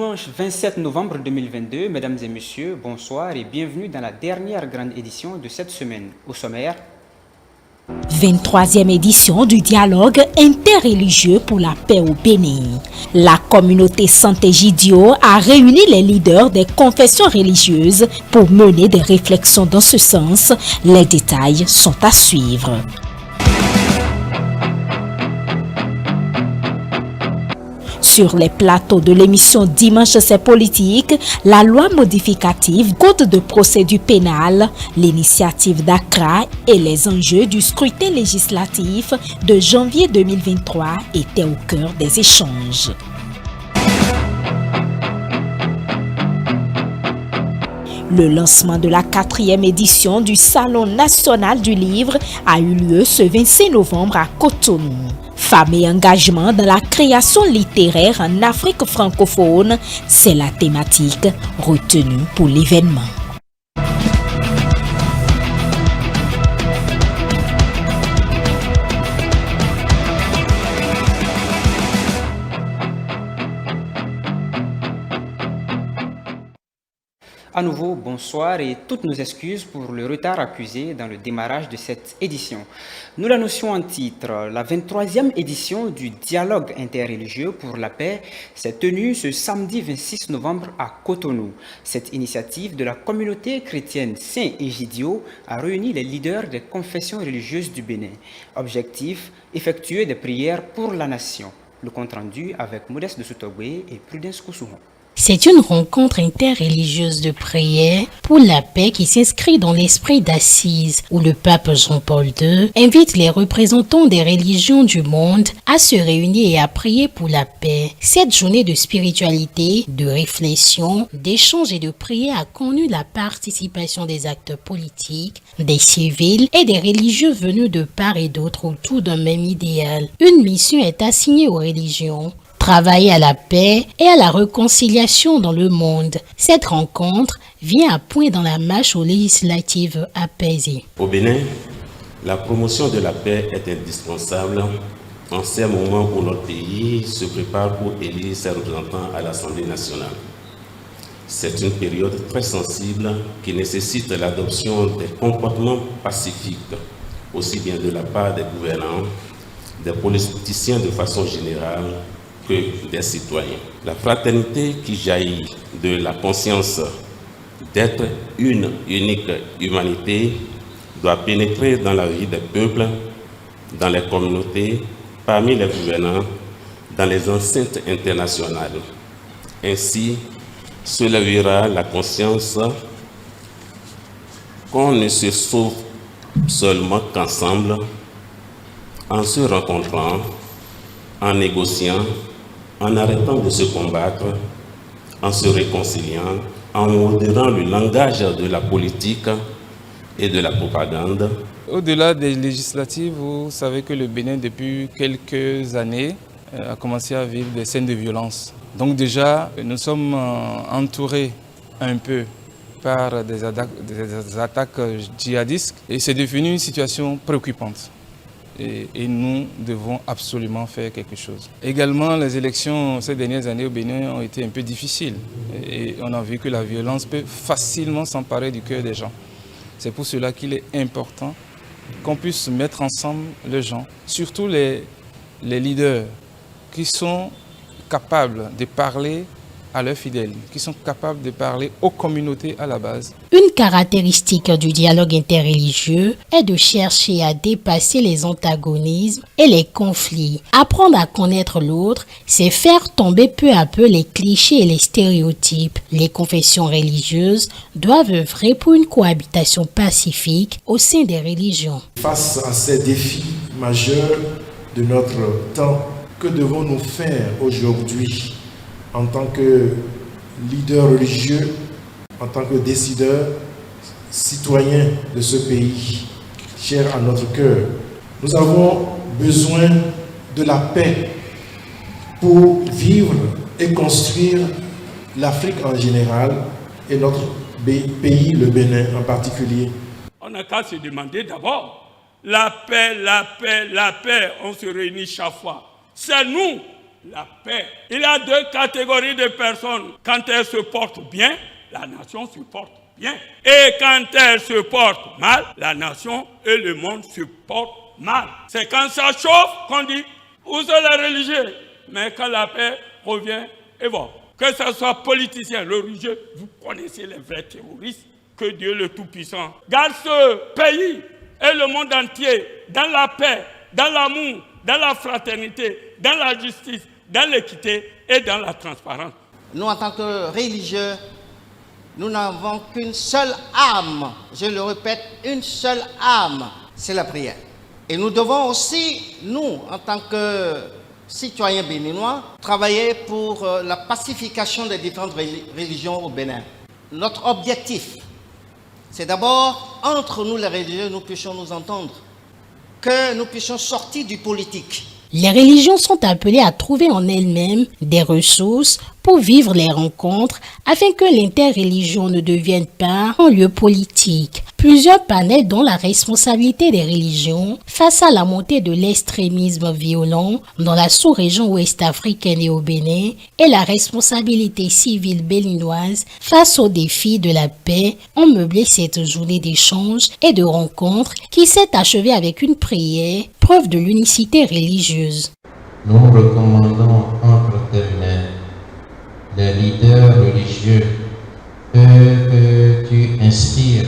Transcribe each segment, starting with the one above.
dimanche 27 novembre 2022, mesdames et messieurs, bonsoir et bienvenue dans la dernière grande édition de cette semaine. Au sommaire, 23e édition du dialogue interreligieux pour la paix au Bénin. La communauté Santé-Gidio a réuni les leaders des confessions religieuses pour mener des réflexions dans ce sens. Les détails sont à suivre. Sur les plateaux de l'émission Dimanche c'est politique, la loi modificative, code de procédure pénale, l'initiative d'Accra et les enjeux du scrutin législatif de janvier 2023 étaient au cœur des échanges. Le lancement de la 4e édition du Salon national du livre a eu lieu ce 26 novembre à Cotonou. Femmes et engagement dans la création littéraire en Afrique francophone, c'est la thématique retenue pour l'événement. à nouveau, bonsoir et toutes nos excuses pour le retard accusé dans le démarrage de cette édition. Nous l'annoncions en titre, la 23e édition du dialogue interreligieux pour la paix s'est tenue ce samedi 26 novembre à Cotonou. Cette initiative de la communauté chrétienne Saint-Egidio a réuni les leaders des confessions religieuses du Bénin. Objectif, effectuer des prières pour la nation. Le compte rendu avec Modeste de Soutogwe et Prudence Kousouron. C'est une rencontre interreligieuse de prière pour la paix qui s'inscrit dans l'esprit d'Assise, où le pape Jean-Paul II invite les représentants des religions du monde à se réunir et à prier pour la paix. Cette journée de spiritualité, de réflexion, d'échange et de prière a connu la participation des acteurs politiques, des civils et des religieux venus de part et d'autre autour d'un même idéal. Une mission est assignée aux religions: travailler à la paix et à la réconciliation dans le monde. Cette rencontre vient à point dans la marche aux législatives apaisées. Au Bénin, la promotion de la paix est indispensable en ces moments où notre pays se prépare pour élire ses représentants à l'Assemblée nationale. C'est une période très sensible qui nécessite l'adoption des comportements pacifiques, aussi bien de la part des gouvernants, des politiciens de façon générale, que des citoyens. La fraternité qui jaillit de la conscience d'être une unique humanité doit pénétrer dans la vie des peuples, dans les communautés, parmi les gouvernants, dans les enceintes internationales. Ainsi se lèvera la conscience qu'on ne se sauve seulement qu'ensemble, en se rencontrant, en négociant, en arrêtant de se combattre, en se réconciliant, en modérant le langage de la politique et de la propagande. Au-delà des législatives, vous savez que le Bénin, depuis quelques années, a commencé à vivre des scènes de violence. Donc déjà, nous sommes entourés un peu par des attaques djihadistes et c'est devenu une situation préoccupante. Et nous devons absolument faire quelque chose. Également, les élections ces dernières années au Bénin ont été un peu difficiles. Et on a vu que la violence peut facilement s'emparer du cœur des gens. C'est pour cela qu'il est important qu'on puisse mettre ensemble les gens, surtout les leaders qui sont capables de parler à leurs fidèles, qui sont capables de parler aux communautés à la base. Une caractéristique du dialogue interreligieux est de chercher à dépasser les antagonismes et les conflits. Apprendre à connaître l'autre, c'est faire tomber peu à peu les clichés et les stéréotypes. Les confessions religieuses doivent œuvrer pour une cohabitation pacifique au sein des religions. Face à ces défis majeurs de notre temps, que devons-nous faire aujourd'hui en tant que leader religieux, en tant que décideur, citoyen de ce pays, cher à notre cœur? Nous avons besoin de la paix pour vivre et construire l'Afrique en général et notre pays, le Bénin en particulier. On n'a qu'à se demander d'abord la paix, la paix, la paix. On se réunit chaque fois. C'est nous la paix. Il y a deux catégories de personnes. Quand elles se portent bien, la nation se porte bien. Et quand elles se portent mal, la nation et le monde se portent mal. C'est quand ça chauffe qu'on dit, où sont les religieux? Mais quand la paix revient, et bon, que ce soit politicien, le religieux, vous connaissez les vrais terroristes, que Dieu le Tout-Puissant garde ce pays et le monde entier dans la paix, dans l'amour, dans la fraternité, dans la justice, dans l'équité et dans la transparence. Nous, en tant que religieux, nous n'avons qu'une seule âme. Je le répète, une seule âme, c'est la prière. Et nous devons aussi, nous, en tant que citoyens béninois, travailler pour la pacification des différentes religions au Bénin. Notre objectif, c'est d'abord, entre nous les religieux, nous puissions nous entendre, que nous puissions sortir du politique. Les religions sont appelées à trouver en elles-mêmes des ressources pour vivre les rencontres afin que l'interreligion ne devienne pas un lieu politique. Plusieurs panels dont la responsabilité des religions face à la montée de l'extrémisme violent dans la sous-région ouest-africaine et au Bénin et la responsabilité civile béninoise face aux défis de la paix ont meublé cette journée d'échange et de rencontres qui s'est achevée avec une prière, preuve de l'unicité religieuse. Nous recommandons entre tes mains les leaders religieux que tu inspires.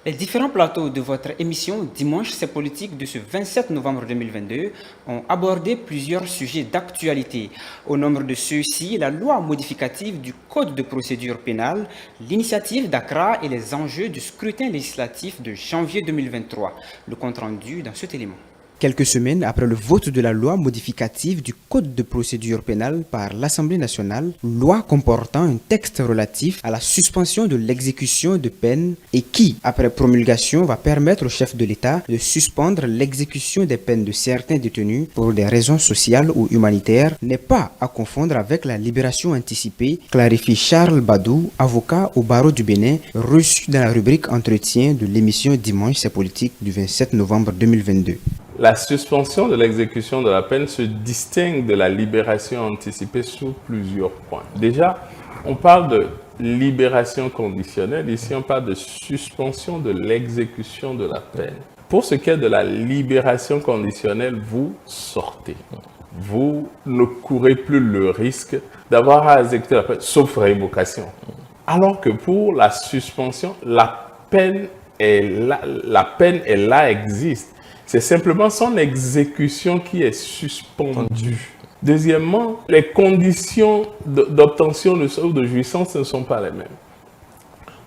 Les différents plateaux de votre émission Dimanche, c'est politique de ce 27 novembre 2022 ont abordé plusieurs sujets d'actualité. Au nombre de ceux-ci, la loi modificative du Code de procédure pénale, l'initiative d'Accra et les enjeux du scrutin législatif de janvier 2023. Le compte rendu dans cet élément. Quelques semaines après le vote de la loi modificative du Code de procédure pénale par l'Assemblée nationale, loi comportant un texte relatif à la suspension de l'exécution de peines et qui, après promulgation, va permettre au chef de l'État de suspendre l'exécution des peines de certains détenus pour des raisons sociales ou humanitaires, n'est pas à confondre avec la libération anticipée, clarifie Charles Badou, avocat au barreau du Bénin, reçu dans la rubrique Entretien de l'émission Dimanche, c'est politique du 27 novembre 2022. La suspension de l'exécution de la peine se distingue de la libération anticipée sous plusieurs points. Déjà, on parle de libération conditionnelle. Ici, on parle de suspension de l'exécution de la peine. Pour ce qui est de la libération conditionnelle, vous sortez. Vous ne courez plus le risque d'avoir à exécuter la peine, sauf révocation. Alors que pour la suspension, la peine est là, existe. C'est simplement son exécution qui est suspendue. Deuxièmement, les conditions d'obtention ou de jouissance ne sont pas les mêmes.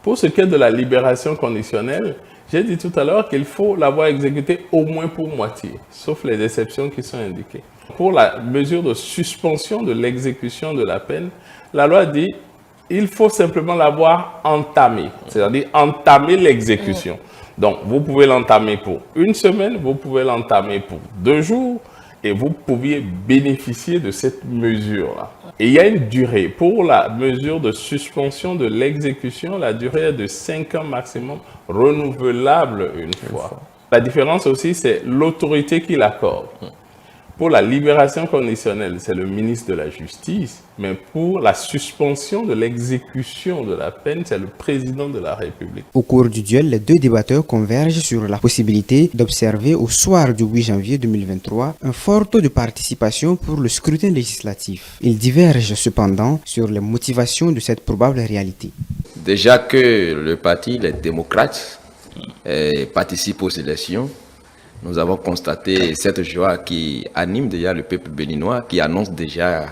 Pour ce qui est de la libération conditionnelle, j'ai dit tout à l'heure qu'il faut l'avoir exécutée au moins pour moitié, sauf les exceptions qui sont indiquées. Pour la mesure de suspension de l'exécution de la peine, la loi dit qu'il faut simplement l'avoir entamée, c'est-à-dire entamer l'exécution. Donc, vous pouvez l'entamer pour une semaine, vous pouvez l'entamer pour 2 jours et vous pouviez bénéficier de cette mesure-là. Et il y a une durée. Pour la mesure de suspension de l'exécution, la durée est de 5 ans maximum, renouvelable une fois. La différence aussi, c'est l'autorité qui l'accorde. Pour la libération conditionnelle, c'est le ministre de la Justice, mais pour la suspension de l'exécution de la peine, c'est le président de la République. Au cours du duel, les deux débatteurs convergent sur la possibilité d'observer au soir du 8 janvier 2023 un fort taux de participation pour le scrutin législatif. Ils divergent cependant sur les motivations de cette probable réalité. Déjà que le parti, les démocrates, participe aux élections, nous avons constaté cette joie qui anime déjà le peuple béninois, qui annonce déjà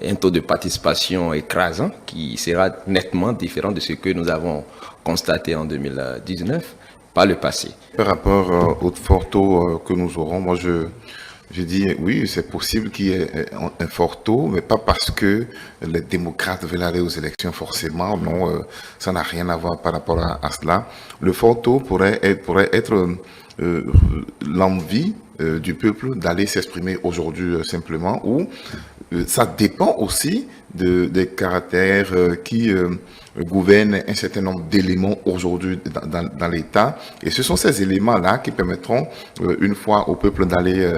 un taux de participation écrasant, qui sera nettement différent de ce que nous avons constaté en 2019 par le passé. Par rapport au fort taux que nous aurons, moi je dis oui, c'est possible qu'il y ait un fort taux, mais pas parce que les démocrates veulent aller aux élections forcément, non, ça n'a rien à voir par rapport à cela. Le fort taux pourrait être l'envie du peuple d'aller s'exprimer aujourd'hui simplement, ou ça dépend aussi des caractères qui gouvernent un certain nombre d'éléments aujourd'hui dans l'État. Et ce sont ces éléments-là qui permettront, une fois au peuple d'aller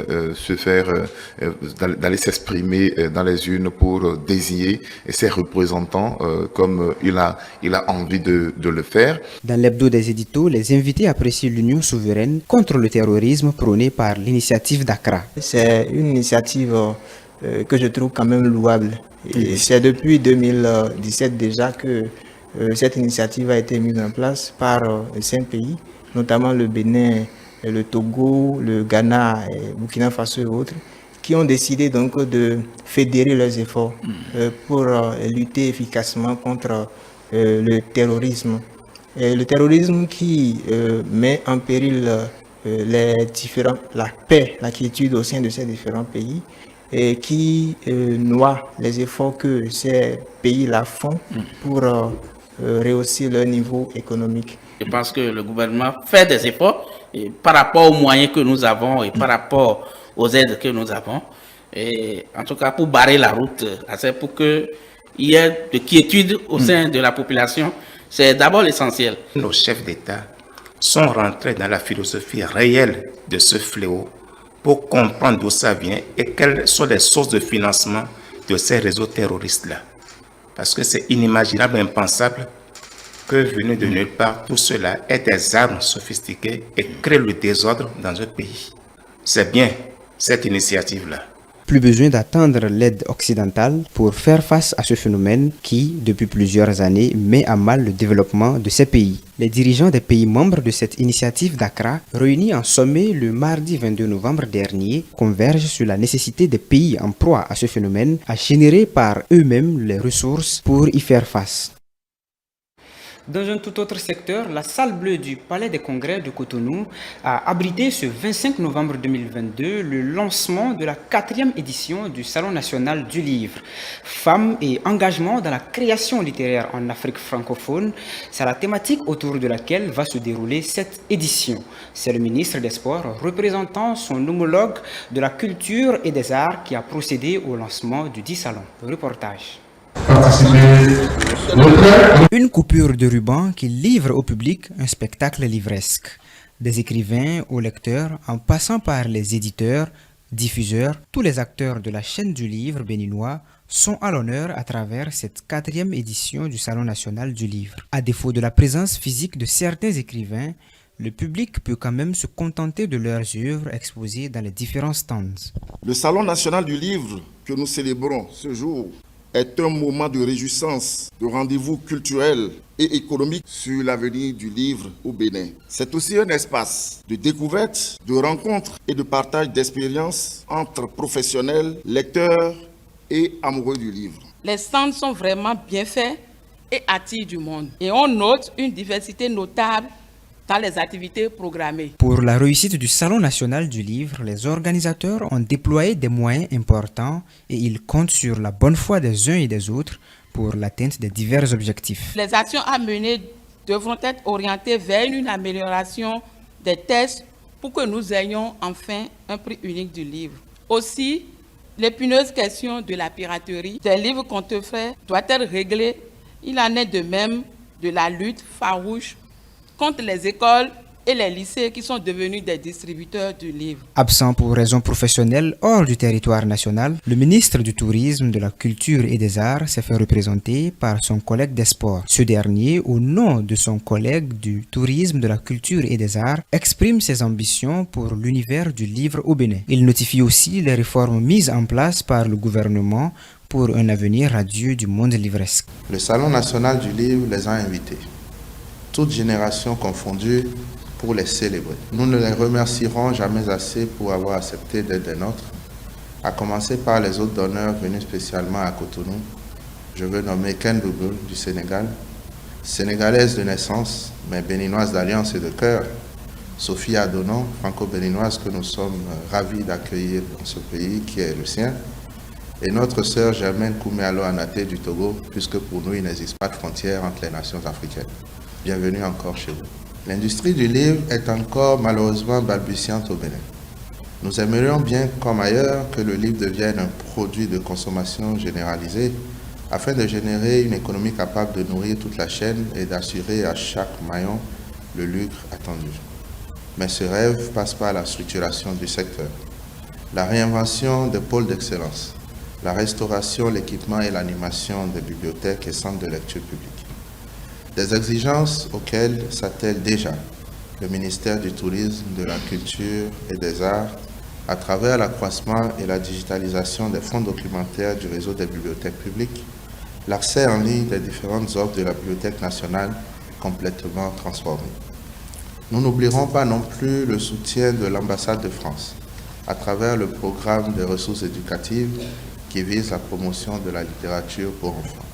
d'aller s'exprimer dans les urnes pour désigner ses représentants comme il a envie de le faire. Dans l'hebdo des éditos, les invités apprécient l'union souveraine contre le terrorisme prônée par l'initiative d'Accra. C'est une initiative que je trouve quand même louable. Et c'est depuis 2017 déjà que cette initiative a été mise en place par 5 pays, notamment le Bénin, le Togo, le Ghana, Burkina Faso et autres, qui ont décidé donc de fédérer leurs efforts pour lutter efficacement contre le terrorisme. Et le terrorisme qui met en péril la paix, la quiétude au sein de ces différents pays, et qui noie les efforts que ces pays-là font pour rehausser leur niveau économique. Je pense que le gouvernement fait des efforts par rapport aux moyens que nous avons et par rapport aux aides que nous avons. Et en tout cas, pour barrer la route, c'est pour qu'il y ait de quiétude au sein de la population. C'est d'abord l'essentiel. Nos chefs d'État sont rentrés dans la philosophie réelle de ce fléau pour comprendre d'où ça vient et quelles sont les sources de financement de ces réseaux terroristes-là. Parce que c'est inimaginable, impensable que venu de nulle part, tout cela ait des armes sophistiquées et crée le désordre dans un pays. C'est bien cette initiative-là. Plus besoin d'attendre l'aide occidentale pour faire face à ce phénomène qui, depuis plusieurs années, met à mal le développement de ces pays. Les dirigeants des pays membres de cette initiative d'Accra, réunis en sommet le mardi 22 novembre dernier, convergent sur la nécessité des pays en proie à ce phénomène à générer par eux-mêmes les ressources pour y faire face. Dans un tout autre secteur, la salle bleue du Palais des Congrès de Cotonou a abrité ce 25 novembre 2022 le lancement de la 4e édition du Salon national du livre. Femmes et engagement dans la création littéraire en Afrique francophone, c'est la thématique autour de laquelle va se dérouler cette édition. C'est le ministre des Sports, représentant son homologue de la culture et des arts, qui a procédé au lancement du dit salon. Reportage. Une coupure de ruban qui livre au public un spectacle livresque. Des écrivains aux lecteurs, en passant par les éditeurs, diffuseurs, tous les acteurs de la chaîne du livre béninois sont à l'honneur à travers cette 4e édition du Salon national du livre. À défaut de la présence physique de certains écrivains, le public peut quand même se contenter de leurs œuvres exposées dans les différents stands. Le Salon national du livre que nous célébrons ce jour est un moment de réjouissance, de rendez-vous culturel et économique sur l'avenir du livre au Bénin. C'est aussi un espace de découverte, de rencontre et de partage d'expériences entre professionnels, lecteurs et amoureux du livre. Les stands sont vraiment bien faits et attirent du monde. Et on note une diversité notable dans les activités programmées. Pour la réussite du Salon national du livre, les organisateurs ont déployé des moyens importants et ils comptent sur la bonne foi des uns et des autres pour l'atteinte des divers objectifs. Les actions à mener devront être orientées vers une amélioration des tests pour que nous ayons enfin un prix unique du livre. Aussi, l'épineuse question de la piraterie des livres contrefaits doit être réglée. Il en est de même de la lutte farouche contre les écoles et les lycées qui sont devenus des distributeurs du livre. Absent pour raisons professionnelles hors du territoire national, le ministre du Tourisme, de la Culture et des Arts s'est fait représenter par son collègue des Sports. Ce dernier, au nom de son collègue du Tourisme, de la Culture et des Arts, exprime ses ambitions pour l'univers du livre au Bénin. Il notifie aussi les réformes mises en place par le gouvernement pour un avenir radieux du monde livresque. Le Salon national du livre les a invités, toutes générations confondues, pour les célébrer. Nous ne les remercierons jamais assez pour avoir accepté d'être des nôtres, à commencer par les hôtes d'honneur venus spécialement à Cotonou. Je veux nommer Ken Boubou du Sénégal, sénégalaise de naissance, mais béninoise d'alliance et de cœur, Sophie Adonon, franco-béninoise que nous sommes ravis d'accueillir dans ce pays qui est le sien, et notre sœur Germaine Kouméalo Anaté du Togo, puisque pour nous il n'existe pas de frontière entre les nations africaines. Bienvenue encore chez vous. L'industrie du livre est encore malheureusement balbutiante au Bénin. Nous aimerions bien, comme ailleurs, que le livre devienne un produit de consommation généralisée afin de générer une économie capable de nourrir toute la chaîne et d'assurer à chaque maillon le lucre attendu. Mais ce rêve passe par la structuration du secteur, la réinvention des pôles d'excellence, la restauration, l'équipement et l'animation des bibliothèques et centres de lecture publics. Des exigences auxquelles s'attelle déjà le ministère du Tourisme, de la Culture et des Arts à travers l'accroissement et la digitalisation des fonds documentaires du réseau des bibliothèques publiques, l'accès en ligne des différentes offres de la Bibliothèque nationale complètement transformée. Nous n'oublierons pas non plus le soutien de l'ambassade de France à travers le programme des ressources éducatives qui vise la promotion de la littérature pour enfants.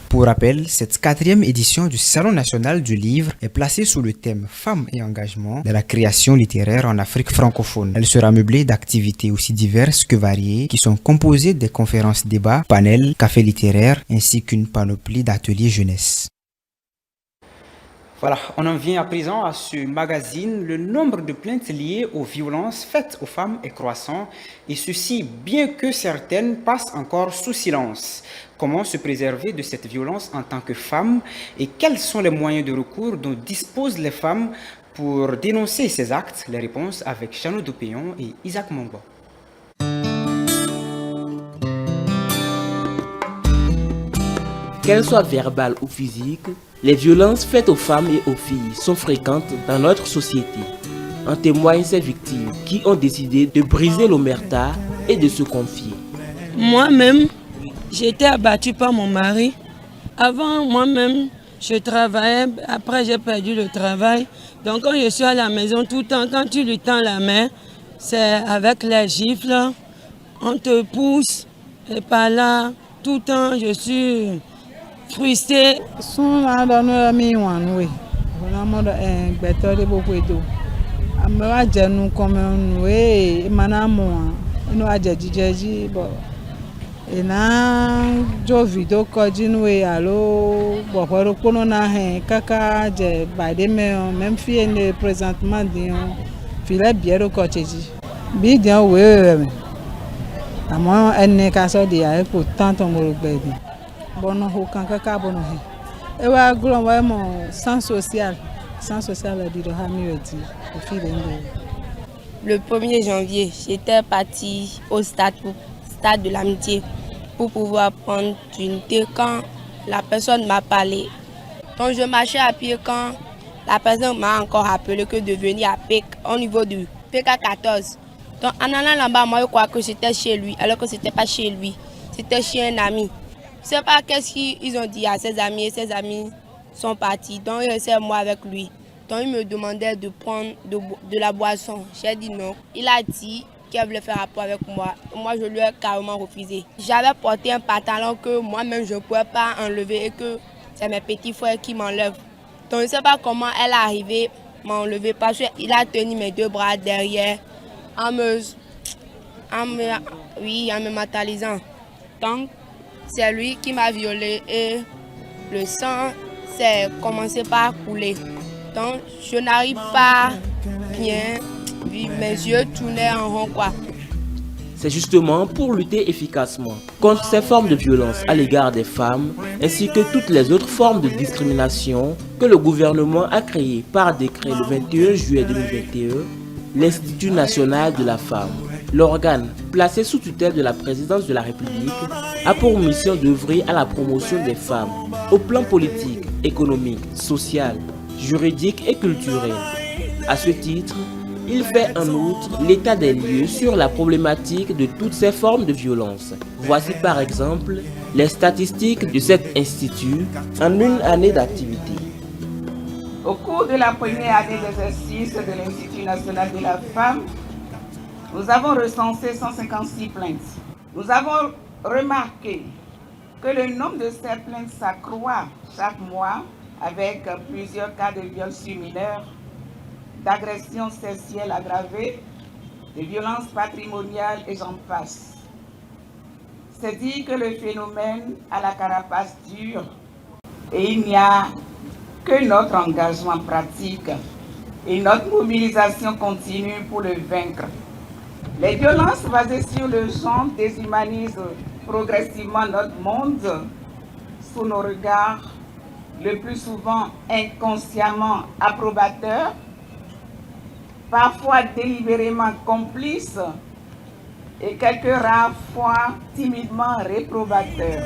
Pour rappel, cette 4e édition du Salon national du livre est placée sous le thème Femmes et engagement de la création littéraire en Afrique francophone. Elle sera meublée d'activités aussi diverses que variées qui sont composées des conférences débats, panels, cafés littéraires ainsi qu'une panoplie d'ateliers jeunesse. Voilà, on en vient à présent à ce magazine. Le nombre de plaintes liées aux violences faites aux femmes est croissant, et ceci bien que certaines passent encore sous silence. Comment se préserver de cette violence en tant que femme et quels sont les moyens de recours dont disposent les femmes pour dénoncer ces actes? Les réponses avec Chano Dopéon et Isaac Mongo. Qu'elles soient verbales ou physiques, les violences faites aux femmes et aux filles sont fréquentes dans notre société. En témoignent ces victimes qui ont décidé de briser l'omerta et de se confier. Moi-même, j'ai été abattue par mon mari. Avant, moi-même, je travaillais. Après, j'ai perdu le travail. Donc, quand je suis à la maison tout le temps, quand tu lui tends la main, c'est avec les gifles. On te pousse. Et par là, tout le temps, je suis frustrée. Ina jo video kojinu e alo bohoro kono na he kaka je bade me même fille ne présentement dion file biero kocheji bi dion we amo enne ka so dia e ko tanto ngoro gbebi bono ho kan kaka bono he e wa glon wa mo sans social di do ha mi weti o file ndo. Le 1er janvier, j'étais partie au stade de l'amitié pour pouvoir prendre une thé quand la personne m'a parlé. Donc je marchais à pied quand la personne m'a encore appelé que de venir à PEC au niveau du PK14. Donc en allant là-bas, moi je crois que c'était chez lui, alors que c'était pas chez lui, c'était chez un ami. Je sais pas qu'est-ce qu'ils ont dit à ses amis et ses amis sont partis. Donc il restait moi avec lui. Donc il me demandait de prendre de la boisson. J'ai dit non. Il a dit qu'elle voulait faire rapport avec moi. Moi, je lui ai carrément refusé. J'avais porté un pantalon que moi-même, je ne pouvais pas enlever et que c'est mes petits frères qui m'enlèvent. Donc, je ne sais pas comment elle est arrivée à m'enlever parce qu'il a tenu mes 2 bras derrière en me mentalisant. Donc, c'est lui qui m'a violée et le sang s'est commencé par couler. Donc, je n'arrive pas bien. Mes yeux tournaient en rond quoi. C'est justement pour lutter efficacement contre ces formes de violence à l'égard des femmes ainsi que toutes les autres formes de discrimination que le gouvernement a créé par décret le 21 juillet 2021 l'Institut national de la femme. L'organe, placé sous tutelle de la présidence de la République, a pour mission d'œuvrer à la promotion des femmes au plan politique, économique, social, juridique et culturel. À ce titre, il fait en outre l'état des lieux sur la problématique de toutes ces formes de violence. Voici par exemple les statistiques de cet institut en une année d'activité. Au cours de la première année d'exercice de l'Institut national de la femme, nous avons recensé 156 plaintes. Nous avons remarqué que le nombre de ces plaintes s'accroît chaque mois avec plusieurs cas de viols sur mineurs, d'agressions sexuelles aggravées, de violences patrimoniales et j'en passe. C'est dit que le phénomène a la carapace dure et il n'y a que notre engagement pratique et notre mobilisation continue pour le vaincre. Les violences basées sur le genre déshumanisent progressivement notre monde sous nos regards, le plus souvent inconsciemment approbateurs, parfois délibérément complices et quelques rares fois timidement réprobateurs.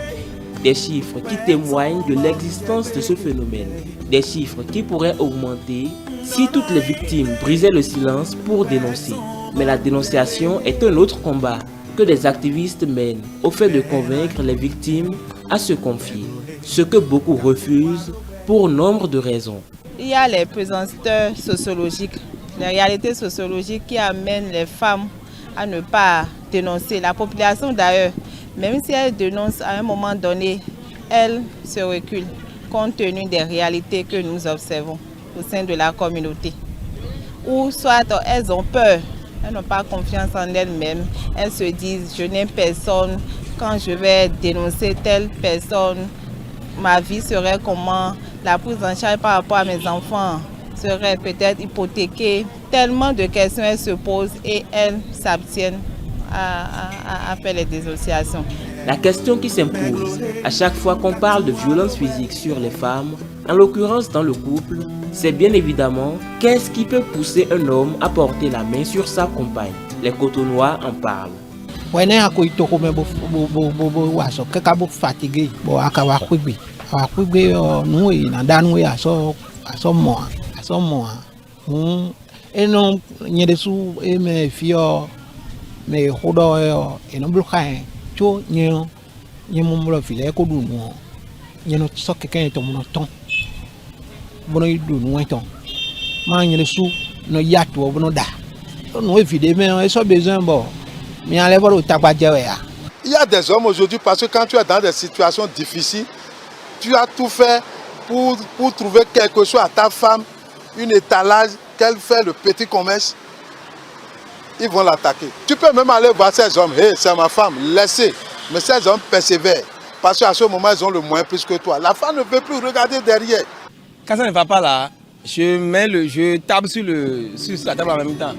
Des chiffres qui témoignent de l'existence de ce phénomène. Des chiffres qui pourraient augmenter si toutes les victimes brisaient le silence pour dénoncer. Mais la dénonciation est un autre combat que des activistes mènent au fait de convaincre les victimes à se confier. Ce que beaucoup refusent pour nombre de raisons. Il y a les pesanteurs sociologiques, les réalités sociologiques qui amènent les femmes à ne pas dénoncer. La population d'ailleurs, même si elle dénonce à un moment donné, elle se recule compte tenu des réalités que nous observons au sein de la communauté. Ou soit elles ont peur, elles n'ont pas confiance en elles-mêmes, elles se disent je n'ai personne, quand je vais dénoncer telle personne, ma vie serait comment, la prise en charge par rapport à mes enfants serait peut-être hypothéquée. Tellement de questions elles se posent et elles s'abstiennent à faire les dissociations. La question qui s'impose à chaque fois qu'on parle de violence physique sur les femmes, en l'occurrence dans le couple, c'est bien évidemment qu'est-ce qui peut pousser un homme à porter la main sur sa compagne. Les Cotonois en parlent. mais hodo et non bloqué cho nyo nyemo file ko du no nyeno sokke kan to mo ton bono du no ton ma nyele su no yato bono da no vide mais so besoin bon mais enlève le tabac ya. Il y a des hommes aujourd'hui parce que quand tu es dans des situations difficiles, tu as tout fait pour trouver quelque chose à ta femme, une étalage qu'elle fait le petit commerce. Ils vont l'attaquer. Tu peux même aller voir ces hommes, hey, c'est ma femme, laissez. Mais ces hommes persévèrent. Parce qu'à ce moment, ils ont le moins plus que toi. La femme ne veut plus regarder derrière. Quand ça ne va pas là, je tape sur la table en même temps.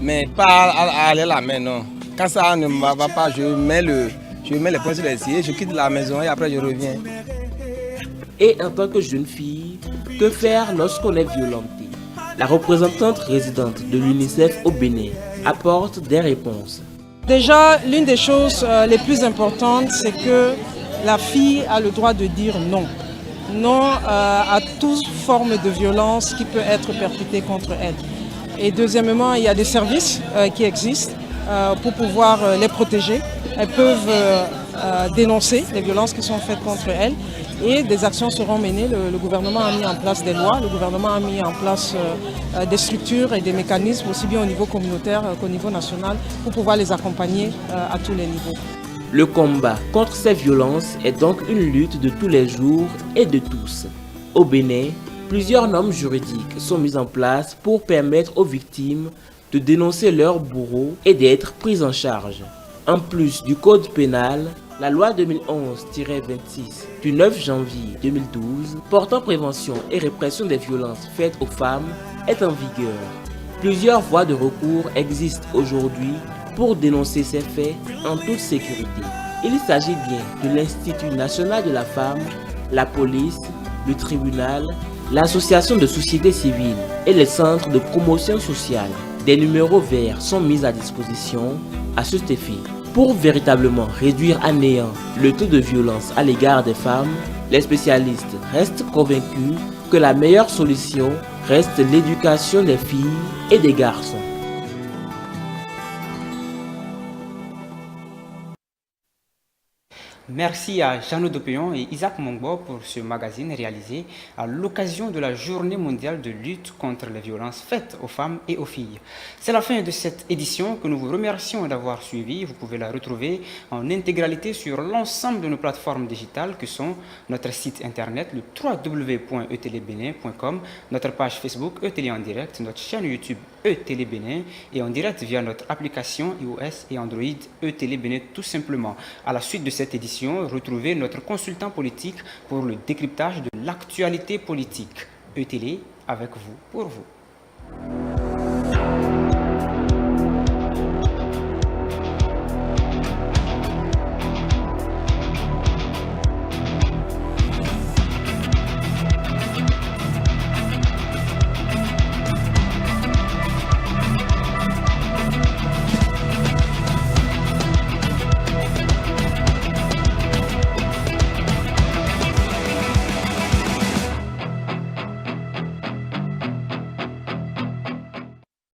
Mais pas à aller la main, non. Quand ça ne va pas, je mets les poings sur les pieds, je quitte la maison et après je reviens. Et en tant que jeune fille, que faire lorsqu'on est violenté? La représentante résidente de l'UNICEF au Bénin apporte des réponses. Déjà, l'une des choses les plus importantes, c'est que la fille a le droit de dire non. Non à toute forme de violence qui peut être perpétrée contre elle. Et deuxièmement, il y a des services qui existent pour pouvoir les protéger. Elles peuvent dénoncer les violences qui sont faites contre elles et des actions seront menées. Le gouvernement a mis en place des lois, le gouvernement a mis en place des structures et des mécanismes aussi bien au niveau communautaire qu'au niveau national pour pouvoir les accompagner à tous les niveaux. Le combat contre ces violences est donc une lutte de tous les jours et de tous. Au Bénin, plusieurs normes juridiques sont mises en place pour permettre aux victimes de dénoncer leurs bourreaux et d'être prises en charge. En plus du code pénal, la loi 2011-26 du 9 janvier 2012 portant prévention et répression des violences faites aux femmes est en vigueur. Plusieurs voies de recours existent aujourd'hui pour dénoncer ces faits en toute sécurité. Il s'agit bien de l'Institut national de la femme, la police, le tribunal, l'association de société civile et les centres de promotion sociale. Des numéros verts sont mis à disposition à cet effet. Pour véritablement réduire à néant le taux de violence à l'égard des femmes, les spécialistes restent convaincus que la meilleure solution reste l'éducation des filles et des garçons. Merci à Jeannot Dopeyon et Isaac Mongbo pour ce magazine réalisé à l'occasion de la Journée mondiale de lutte contre les violences faites aux femmes et aux filles. C'est la fin de cette édition que nous vous remercions d'avoir suivi. Vous pouvez la retrouver en intégralité sur l'ensemble de nos plateformes digitales que sont notre site internet, le www.etelebénin.com, notre page Facebook E-Télé en direct, notre chaîne YouTube E-Télé Bénin et en direct via notre application iOS et Android E-Télé Bénin tout simplement. À la suite de cette édition, retrouvez notre consultant politique pour le décryptage de l'actualité politique. E-Télé avec vous, pour vous.